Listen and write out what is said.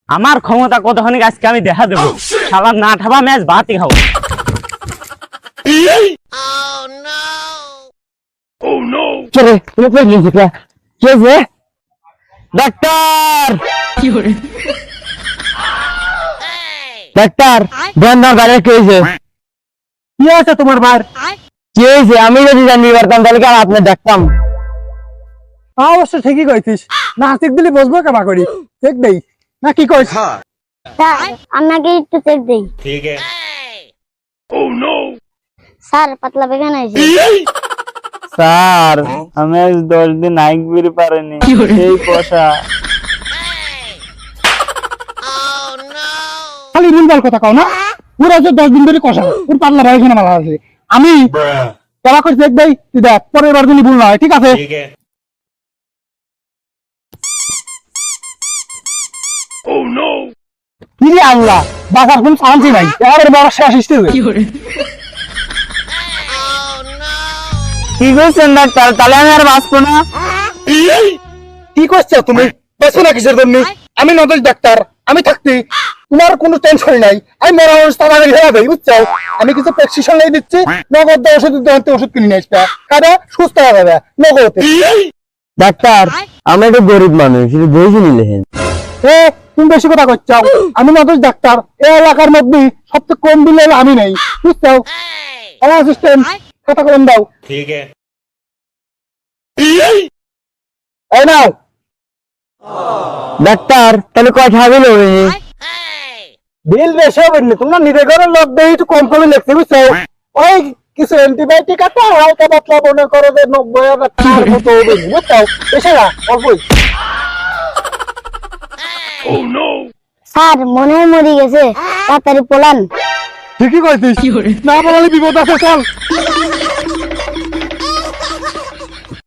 আমার ক্ষমতা কতখানি আজকে আমি দেখা দেবো। শালা না ঠাবা ম্যাচ ভাতই খাবো। চলে তুমি প্রেগনেন্সি কে যে ডাক্তার ডাক্তার ধ্যান দাও গাড়ি কে যে কি আছে তোমার ভাই কি হয়েছে? আমি যদি জানি পারতাম তাহলে কি আপনি দেখতাম। অবশ্য ঠিকই কইছিস, না চেক দিলে বসবো কেমা করি, চেক দেই না কি কইস? আপনাকে একটু চেক দেই। ठीक है। স্যার পাতলা বেগানা হয়েছে। স্যার আমি আজ 10 দিন নাইক বেরি পারিনি এই পয়সা। খালি ভুলভাল কথা কও না, পুরো যে 10 দিন ধরে কষা ওর পাতলা ভাই এখানে মালা আছে। আমি কেমা করে চেক দেই, তুই দেখ পরের বার যদি ভুল না হয়, ঠিক আছে? ठीक है। কি রে আল্লাহ, বাজার কোন শান্তি নাই, এর বড় শেষ স্টেজে। কি করছেন ডাক্তার? তাহলে আমি আর বাঁচবো না। কি করছো তুমি? বেঁচো না কিসের জন্য? আমি নজর ডাক্তার, আমি থাকতে তোমার কোনো টেনশন নাই। আমি মরা অবস্থা আমাদের হয়ে যাবে, বুঝছো? আমি কিছু প্রেসক্রিপশন লিখে দিচ্ছি, নগদ দিয়ে ওষুধ দিতে হতে ওষুধ কিনে নিয়ে আসবে, কারণ সুস্থ হয়ে যাবে নগদে। ডাক্তার আমি একটু গরিব মানুষ, একটু বুঝে নিলেন। এ তুমি বেশি কথা করছো, আমি নজর ডাক্তার, এই এলাকার মধ্যে সবচেয়ে কম বিল আমি নেই, বুঝছো? আমার অ্যাসিস্ট্যান্ট কথা কম দাও। ठीक है। এই নাও। ডাক্তার তাহলে কথা বলো। বিল বেশি হবে না, তোমরা নিজে ঘরের লোক দিয়ে একটু কম করে লিখতে, বুঝছো? ওই কিছু অ্যান্টিবায়োটিক আছে, হালকা পাতলা মনে করো যে 90,000 টাকার মতো হবে, বুঝছো? বেশি না, অল্পই। স্যার মনে হয় মরে গেছে, তাড়াতাড়ি পোলান। ঠিকই কইছিস, না বলে বিপদ আছে, চল।